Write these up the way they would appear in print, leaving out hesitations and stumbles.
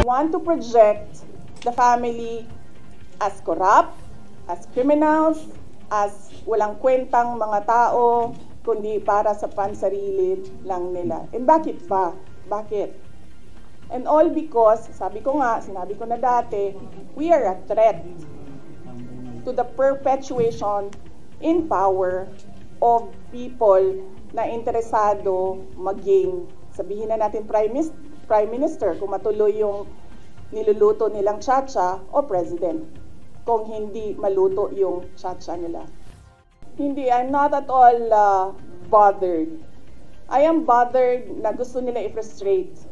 Want to project the family as corrupt, as criminals, as walang kwentang mga tao, kundi para sa pansarili lang nila. And bakit ba? Bakit? And all because, sabi ko nga, sinabi ko na dati, we are a threat to the perpetuation in power of people na interesado maging, sabihin na natin Prime Minister, kung matuloy yung niluluto nilang tsa-tsa, o President, kung hindi maluto yung tsa-tsa nila. Hindi, I'm not at all bothered. I am bothered na gusto nila i-frustrate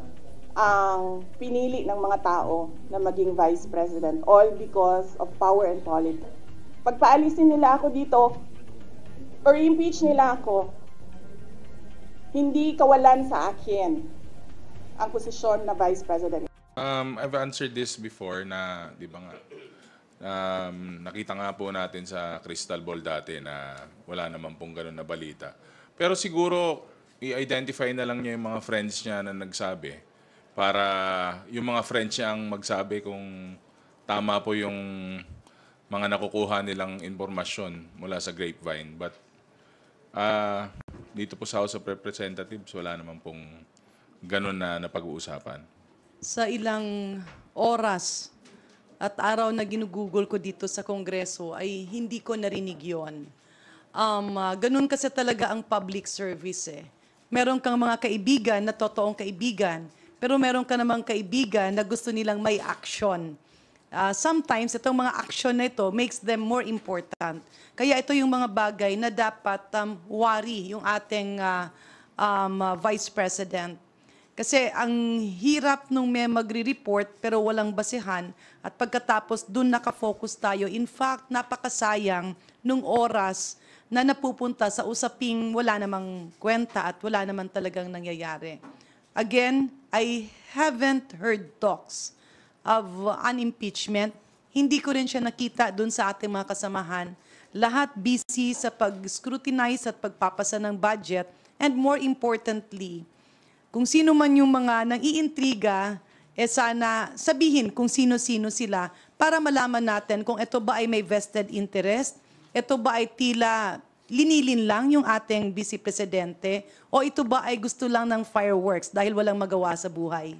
ang pinili ng mga tao na maging Vice President, all because of power and politics. Pagpaalisin nila ako dito, or impeach nila ako, hindi kawalan sa akin ang posisyon na Vice President. I've answered this before na, di ba nga, nakita nga po natin sa crystal ball dati na wala naman pong ganun na balita. Pero siguro, i-identify na lang niya yung mga friends niya na nagsabi para yung mga friends niya ang magsabi kung tama po yung mga nakukuha nilang informasyon mula sa grapevine. But dito po sa House of Representatives, wala naman pong ganun na napag-uusapan. Sa ilang oras at araw na ginugugol ko dito sa Kongreso ay hindi ko narinig yun. Ganun kasi talaga ang public service eh. Meron kang mga kaibigan na totoong kaibigan, pero meron ka namang kaibigan na gusto nilang may action. Sometimes itong mga action na ito makes them more important. Kaya ito yung mga bagay na dapat worry yung ating Vice President. Kasi ang hirap nung may magre-report pero walang basehan at pagkatapos dun nakafocus tayo. In fact, napakasayang nung oras na napupunta sa usaping wala namang kwenta at wala naman talagang nangyayari. Again, I haven't heard talks of an impeachment. Hindi ko rin siya nakita dun sa ating mga kasamahan. Lahat busy sa pag-scrutinize at pagpapasa ng budget and more importantly, kung sino man yung mga nang-iintriga, sana sabihin kung sino-sino sila para malaman natin kung ito ba ay may vested interest, ito ba ay tila linilin lang yung ating Vice Presidente, o ito ba ay gusto lang ng fireworks dahil walang magawa sa buhay.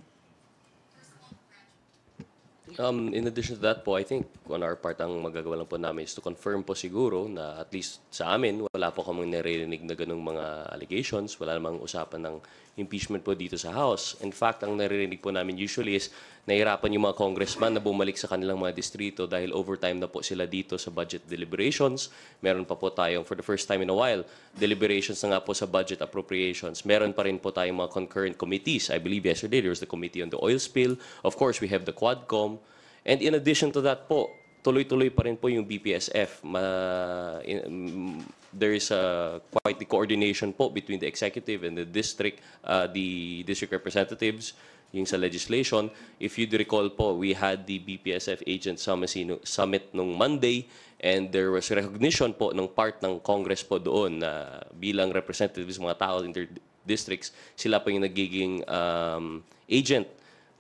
In addition to that po, I think on our part, ang magagawa lang po namin is to confirm po siguro na at least sa amin, wala po kaming naririnig na ganung mga allegations, wala namang usapan ng impeachment po dito sa House. In fact, ang naririnig po namin usually is nahirapan yung mga congressman na bumalik sa kanilang mga distrito dahil overtime na po sila dito sa budget deliberations. Meron pa po tayong, for the first time in a while, deliberations na nga po sa budget appropriations. Meron pa rin po tayong mga concurrent committees. I believe yesterday there was the committee on the oil spill. Of course, we have the Quadcom. And in addition to that po, tuloy-tuloy pa rin po yung BPSF. There is quite the coordination po between the executive and the district representatives yung sa legislation. If you'd recall po, we had the BPSF Agent Summit nung Monday and there was recognition po ng part ng Congress po doon na bilang representatives mga tao in their districts, sila po yung nagiging agent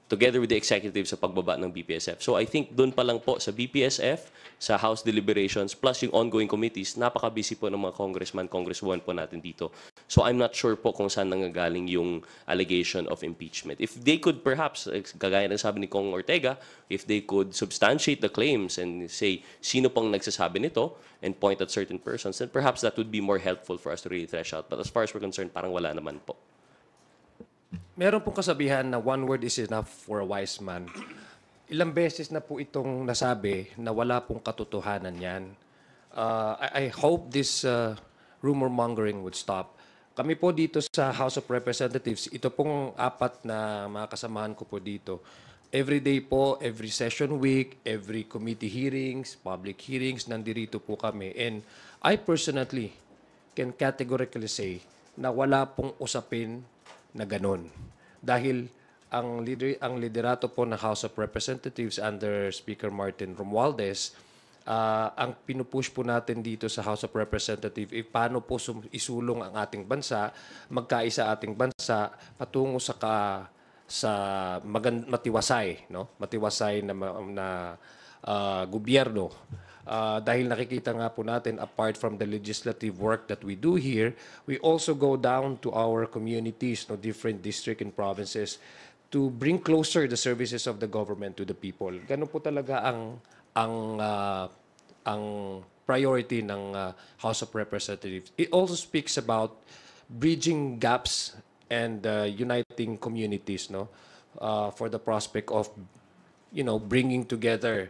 together with the executive sa pagbaba ng BPSF. So I think doon pa lang po sa BPSF, sa House deliberations, plus yung ongoing committees, napaka-busy po ng mga congressman, congresswoman po natin dito. So I'm not sure po kung saan nanggagaling yung allegation of impeachment. If they could perhaps, kagaya ng sabi ni Kong Ortega, if they could substantiate the claims and say, sino pang nagsasabi nito, and point at certain persons, then perhaps that would be more helpful for us to really thresh out. But as far as we're concerned, parang wala naman po. Meron pong kasabihan na one word is enough for a wise man. Ilang beses na po itong nasabi na wala pong katotohanan yan. I hope this rumor mongering would stop. Kami po dito sa House of Representatives, ito pong apat na mga kasamahan ko po dito. Every day po, every session week, every committee hearings, public hearings, nandirito po kami. And I personally can categorically say na wala pong usapin na ganun. Dahil ang liderato po ng House of Representatives under Speaker Martin Romualdez ang pinupush po natin dito sa House of Representatives, paano po isulong ang ating bansa, magkaisa ating bansa patungo sa matiwasay, no? Matiwasay na gobyerno. Dahil nakikita nga po natin, apart from the legislative work that we do here, we also go down to our communities, no, different district and provinces, to bring closer the services of the government to the people. Ganun po talaga ang priority ng House of Representatives. It also speaks about bridging gaps and uniting communities, no, for the prospect of, bringing together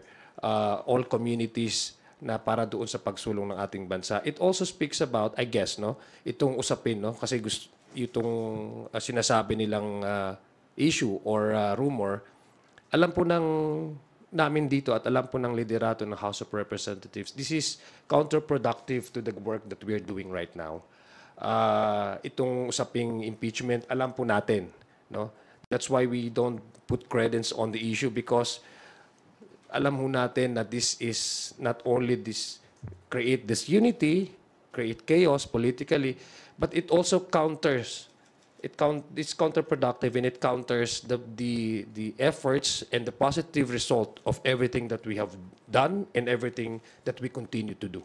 all communities na para doon sa pagsulong ng ating bansa. It also speaks about, I guess, no, itong usapin, no, kasi itong sinasabi nilang issue or rumor, alam po namin dito at alam po ng liderato ng House of Representatives, this is counterproductive to the work that we're doing right now. Itong usaping impeachment, alam po natin, no? That's why we don't put credence on the issue, because alam ho natin na this is not only create disunity, create chaos politically, but it also it's counterproductive, and it counters the efforts and the positive result of everything that we have done and everything that we continue to do.